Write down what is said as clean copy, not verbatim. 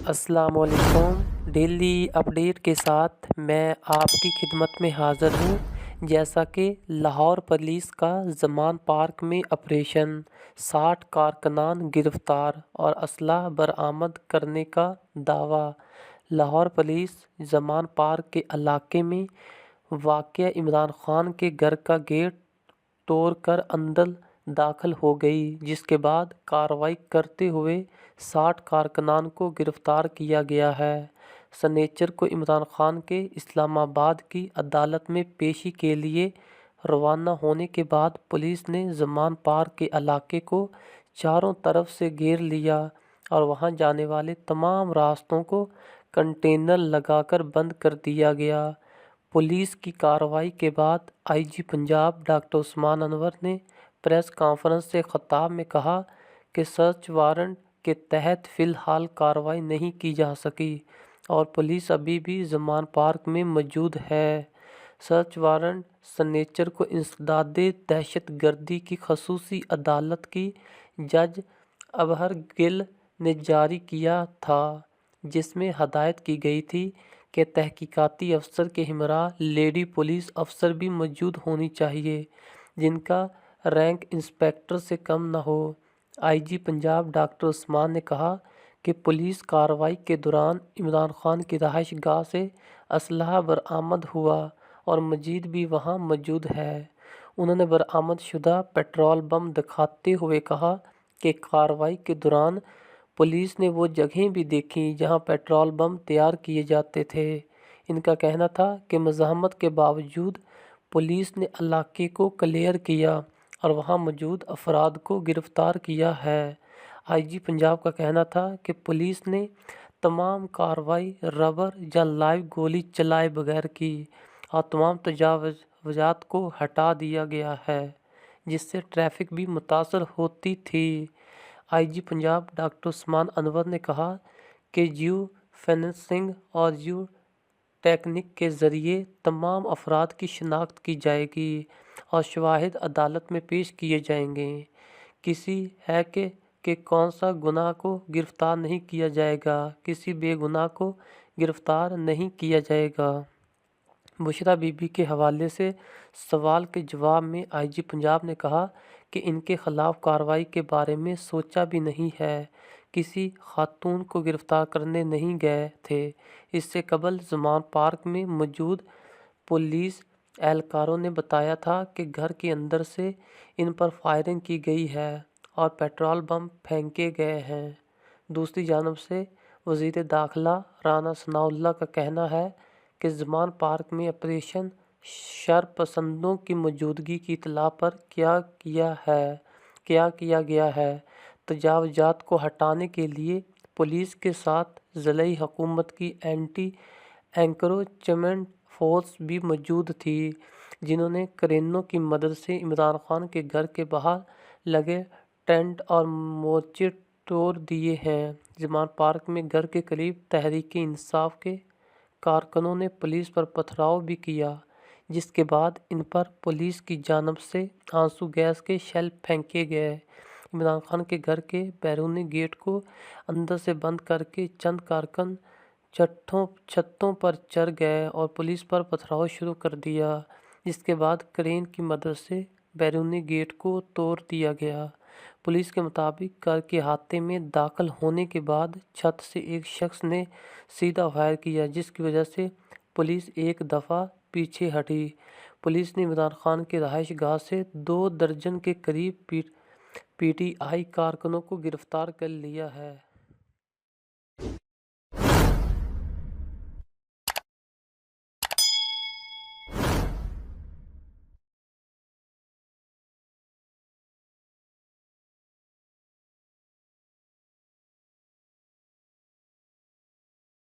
अस्सलाम वालेकुम। Daily update के साथ मैं आपकी खिदमत में हाज़िर हूँ। जैसा कि लाहौर पुलिस का ज़मान पार्क में ऑपरेशन, 60 कारकुनान गिरफ्तार और असलहा बरामद करने का दावा। लाहौर पुलिस ज़मान पार्क के इलाके में वाक़या इमरान खान के घर का गेट तोड़कर अंदर दाखिल हो गई, जिसके बाद कार्रवाई करते हुए 60 कारकुनान को गिरफ्तार किया गया है। शनिचर को इमरान खान के इस्लामाबाद की अदालत में पेशी के लिए रवाना होने के बाद पुलिस ने ज़मान पार्क के इलाके को चारों तरफ से घेर लिया और वहां जाने वाले तमाम रास्तों को कंटेनर लगाकर बंद कर दिया गया। पुलिस की कार्रवाई के बाद आईजी पंजाब डॉक्टर उस्मान अनवर ने प्रेस कॉन्फ्रेंस से खिताब में कहा कि सर्च वारंट के तहत फ़िलहाल कार्रवाई नहीं की जा सकी और पुलिस अभी भी ज़मान पार्क में मौजूद है। सर्च वारंट शनिचर को इंसदादे दहशतगर्दी की खसूसी अदालत की जज अबहर गिल ने जारी किया था, जिसमें हदायत की गई थी कि तहकीकाती अफसर के हमरा लेडी पुलिस अफसर भी मौजूद होनी चाहिए, जिनका रैंक इंस्पेक्टर से कम न हो। आईजी पंजाब डॉक्टर उस्मान ने कहा कि पुलिस कार्रवाई के दौरान इमरान खान की रहायश गाह से असलहा बरामद हुआ और मजीद भी वहां मौजूद है। उन्होंने बरामद शुदा पेट्रोल बम दिखाते हुए कहा कि कार्रवाई के दौरान पुलिस ने वो जगहें भी देखी जहां पेट्रोल बम तैयार किए जाते थे। इनका कहना था कि मज़ाहमत के बावजूद पुलिस ने इलाके को क्लियर किया और वहां मौजूद अफराद को गिरफ्तार किया है। आईजी पंजाब का कहना था कि पुलिस ने तमाम कार्रवाई रबर या लाइव गोली चलाए बगैर की और तमाम तजावज़ात को हटा दिया गया है, जिससे ट्रैफिक भी मुतासर होती थी। आईजी पंजाब डॉक्टर उस्मान अनवर ने कहा कि जियो फेंसिंग और जियो टेक्निक के ज़रिए तमाम अफराद की शिनाख्त की जाएगी और शवाहिद अदालत में पेश किए जाएंगे। किसी है कि कौन सा गुनाह को गिरफ्तार नहीं किया जाएगा, किसी बेगुनाह को गिरफ्तार नहीं किया जाएगा। बुशरा बीबी के हवाले से सवाल के जवाब में आईजी पंजाब ने कहा कि इनके खिलाफ कार्रवाई के बारे में सोचा भी नहीं है, किसी खातून को गिरफ्तार करने नहीं गए थे। इससे कबल ज़मान पार्क में मौजूद पुलिस एहलकारों ने बताया था कि घर के अंदर से इन पर फायरिंग की गई है और पेट्रोल बम फेंके गए हैं। दूसरी जानब से वज़ीर दाखिला राना सनाउल्लाह का कहना है कि ज़मान पार्क में ऑपरेशन शरपसंदों की मौजूदगी की इत्तला पर क्या किया गया है। तजावज़ात को हटाने के लिए पुलिस के साथ ज़िलाई हुकूमत की एंटी एंक्रोचमेंट फोर्स भी मौजूद थी, जिन्होंने क्रेनों की मदद से इमरान खान के घर के बाहर लगे टेंट और मोर्चे तोड़ दिए हैं। ज़मान पार्क में घर के करीब तहरीक इंसाफ के कारकुनों ने पुलिस पर पथराव भी किया, जिसके बाद इन पर पुलिस की जानब से आंसू गैस के शेल फेंके गए। इमरान खान के घर के बैरूनी गेट को अंदर से बंद करके चंद कारकुन छतों पर चढ़ गए और पुलिस पर पथराव शुरू कर दिया, जिसके बाद क्रेन की मदद से बैरूनी गेट को तोड़ दिया गया। पुलिस के मुताबिक घर के अहाते में दाखिल होने के बाद छत से एक शख्स ने सीधा फायर किया, जिसकी वजह से पुलिस एक दफ़ा पीछे हटी। पुलिस ने इमरान खान के रहायश गाह से 2 दर्जन के करीब पीटीआई कारकुनों को गिरफ्तार कर लिया है।